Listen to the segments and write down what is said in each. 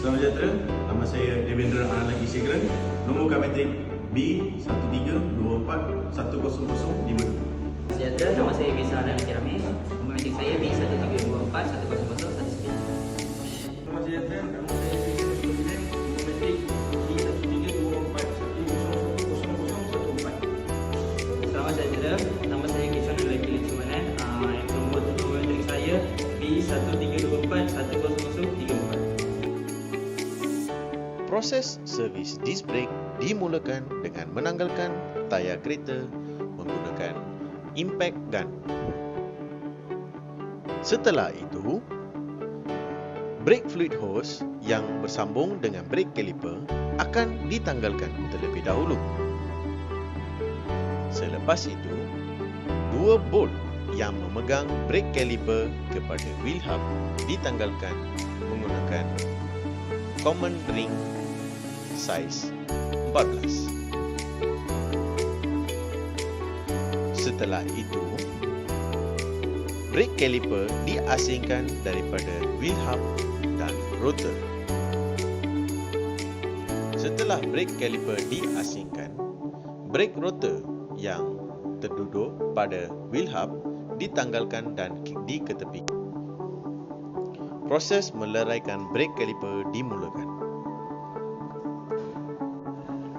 Selamat sejahtera, nama saya Devendran anak KISHON. Nombor kilometrik B13241002. Sejahtera, nama saya YUGESWARAN RAMESH. Nombor metik saya B13241001. Selamat sejahtera, nama saya KISHON. Nombor metik B13241001. Selamat sejahtera, nama saya KISHON LETCHUMANAN. Nombor metik saya B13241003. Proses servis disc brake dimulakan dengan menanggalkan tayar kereta menggunakan impact gun. Setelah itu, brake fluid hose yang bersambung dengan brake caliper akan ditanggalkan terlebih dahulu. Selepas itu, dua bolt yang memegang brake caliper kepada wheel hub ditanggalkan menggunakan common ring saiz 14. Setelah itu, brake caliper diasingkan daripada wheel hub dan rotor. Setelah brake caliper diasingkan, brake rotor yang terduduk pada wheel hub ditanggalkan dan diketepikan. Proses meleraikan brake caliper dimulakan.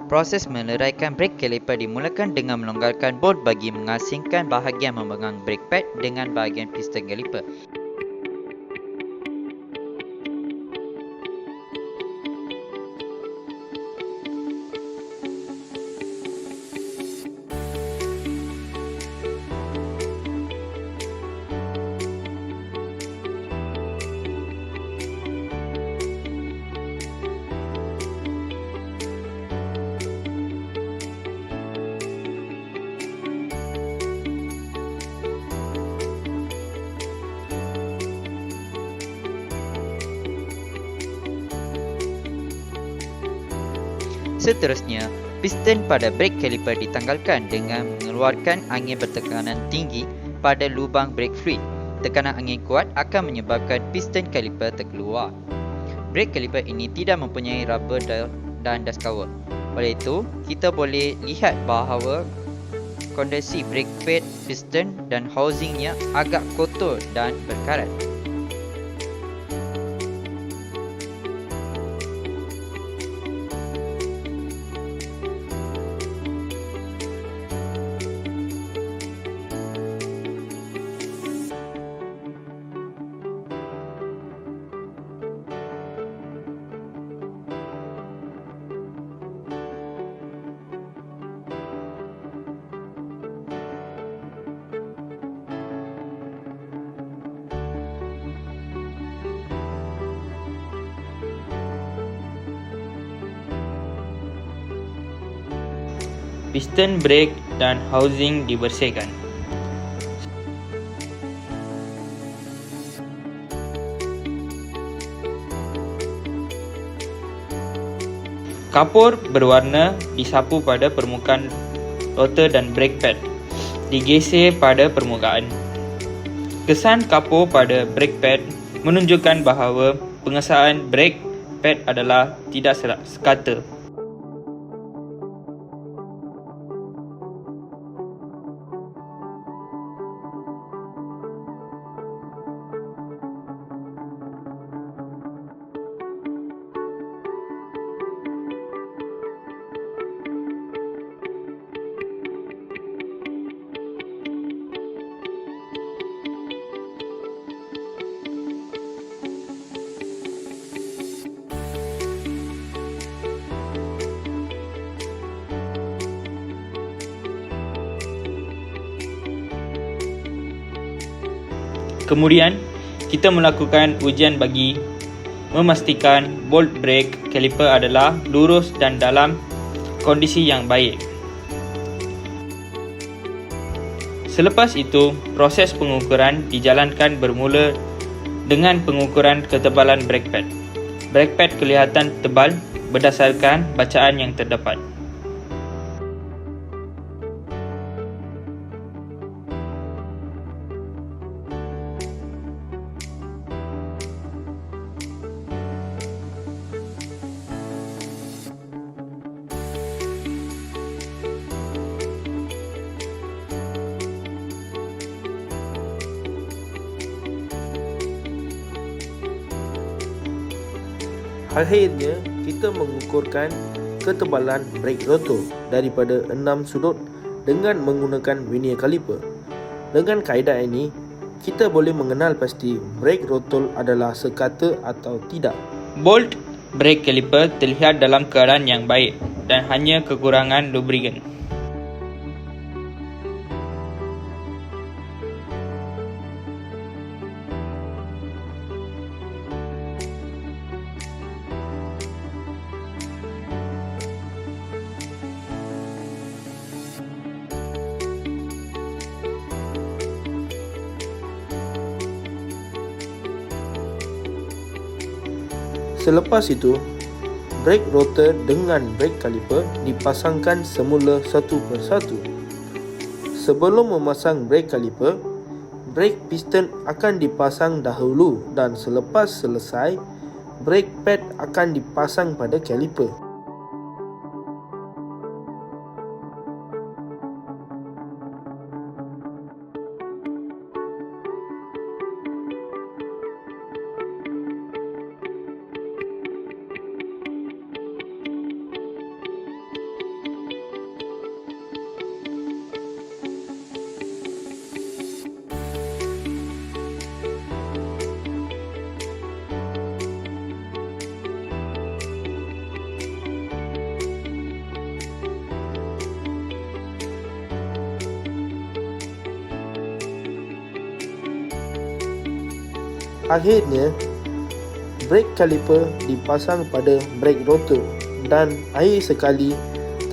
Proses meleraikan brake caliper dimulakan dengan melonggarkan bolt bagi mengasingkan bahagian memegang brake pad dengan bahagian piston caliper. Seterusnya, piston pada brake caliper ditanggalkan dengan mengeluarkan angin bertekanan tinggi pada lubang brake fluid. Tekanan angin kuat akan menyebabkan piston caliper terkeluar. Brake caliper ini tidak mempunyai rubber dan dust cover. Oleh itu, kita boleh lihat bahawa kondisi brake pad, piston dan housingnya agak kotor dan berkarat. Piston, brake dan housing dibersihkan. Kapur berwarna disapu pada permukaan rotor dan brake pad, digeser pada permukaan. Kesan kapur pada brake pad menunjukkan bahawa pengesaan brake pad adalah tidak sekata. Kemudian, kita melakukan ujian bagi memastikan bolt brake caliper adalah lurus dan dalam kondisi yang baik. Selepas itu, proses pengukuran dijalankan bermula dengan pengukuran ketebalan brake pad. Brake pad kelihatan tebal berdasarkan bacaan yang terdapat. Akhirnya, kita mengukurkan ketebalan brake rotor daripada 6 sudut dengan menggunakan vernier caliper. Dengan kaedah ini, kita boleh mengenal pasti brake rotor adalah sekata atau tidak. Bolt brake caliper terlihat dalam keadaan yang baik dan hanya kekurangan lubrikan. Selepas itu, brake rotor dengan brake caliper dipasangkan semula satu persatu. Sebelum memasang brake caliper, brake piston akan dipasang dahulu dan selepas selesai, brake pad akan dipasang pada caliper. Akhirnya, brake caliper dipasang pada brake rotor dan akhir sekali,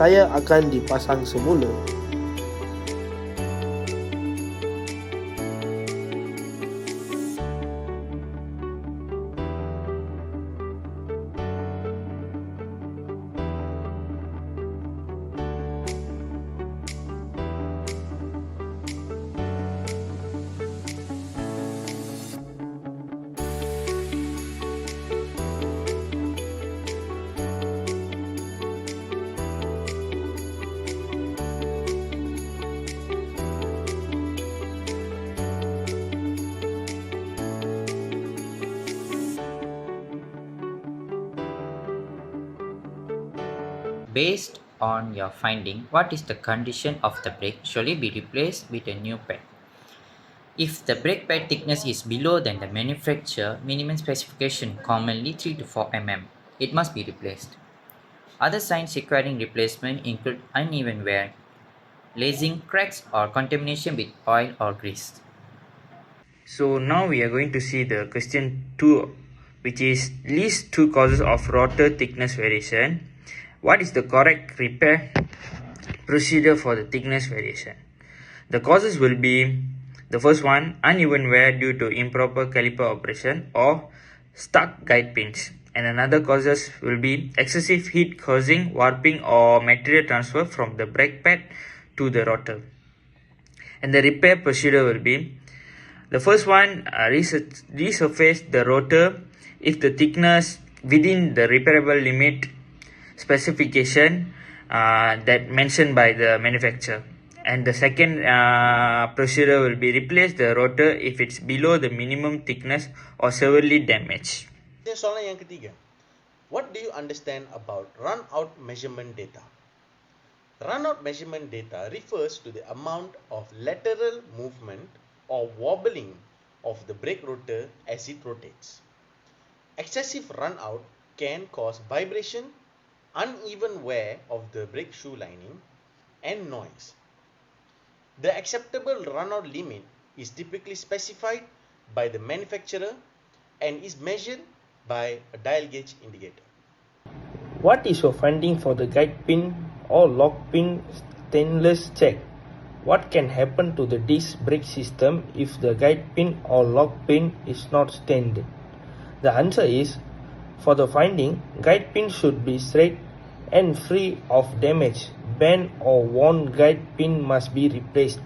tayar akan dipasang semula. Based on your finding, what is the condition of the brake? Shall it be replaced with a new pad? If the brake pad thickness is below than the manufacturer minimum specification, commonly 3 to 4 mm, it must be replaced. Other signs requiring replacement include uneven wear, lacing cracks or contamination with oil or grease. So now we are going to see the question 2, which is list 2 causes of rotor thickness variation. What is the correct repair procedure for the thickness variation? The causes will be, the first one, uneven wear due to improper caliper operation or stuck guide pins. And another causes will be excessive heat causing warping or material transfer from the brake pad to the rotor. And the repair procedure will be, the first one, resurface the rotor if the thickness within the repairable limit specification that mentioned by the manufacturer. And the second procedure will be replace the rotor if it's below the minimum thickness or severely damaged. Soalan yang ketiga. What do you understand about run-out measurement data? Run-out measurement data refers to the amount of lateral movement or wobbling of the brake rotor as it rotates. Excessive run-out can cause vibration, uneven wear of the brake shoe lining, and noise. The acceptable run-out limit is typically specified by the manufacturer and is measured by a dial gauge indicator. What is your finding for the guide pin or lock pin stainless check? What can happen to the disc brake system if the guide pin or lock pin is not stained? The answer is, for the finding, guide pin should be straight and free of damage. Bent or worn guide pin must be replaced.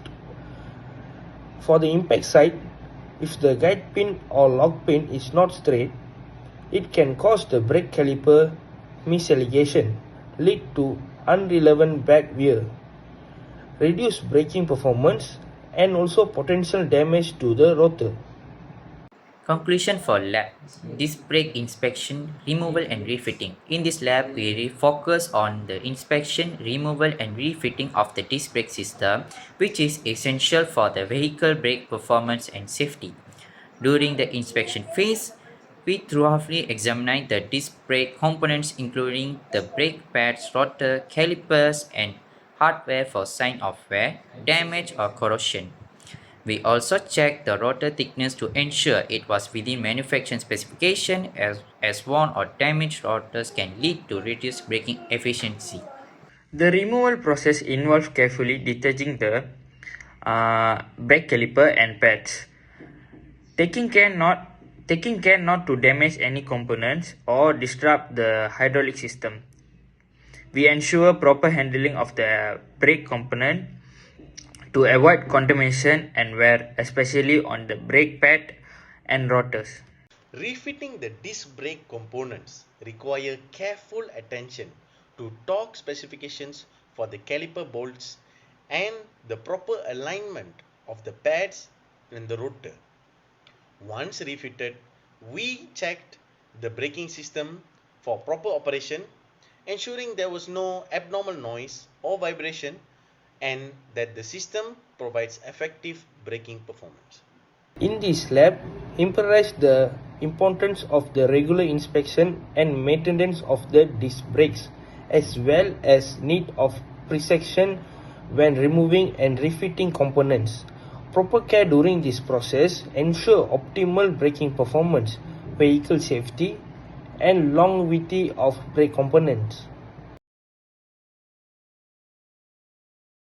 For the impact side, if the guide pin or lock pin is not straight, it can cause the brake caliper misaligation, lead to unrelevant back wear, reduce braking performance, and also potential damage to the rotor. Conclusion for lab: disc brake inspection, removal and refitting. In this lab, we focus on the inspection, removal and refitting of the disc brake system, which is essential for the vehicle brake performance and safety. During the inspection phase, we thoroughly examine the disc brake components including the brake pads, rotor, calipers and hardware for sign of wear, damage or corrosion. We also check the rotor thickness to ensure it was within manufacturing specification, as worn or damaged rotors can lead to reduced braking efficiency. The removal process involves carefully detaching the brake caliper and pads, taking care not to damage any components or disrupt the hydraulic system. We ensure proper handling of the brake component to avoid contamination and wear, especially on the brake pad and rotors. Refitting the disc brake components require careful attention to torque specifications for the caliper bolts and the proper alignment of the pads and the rotor. Once refitted, we checked the braking system for proper operation, ensuring there was no abnormal noise or vibration and that the system provides effective braking performance. In this lab, emphasized the importance of the regular inspection and maintenance of the disc brakes, as well as need of precision when removing and refitting components. Proper care during this process ensure optimal braking performance, vehicle safety, and longevity of brake components.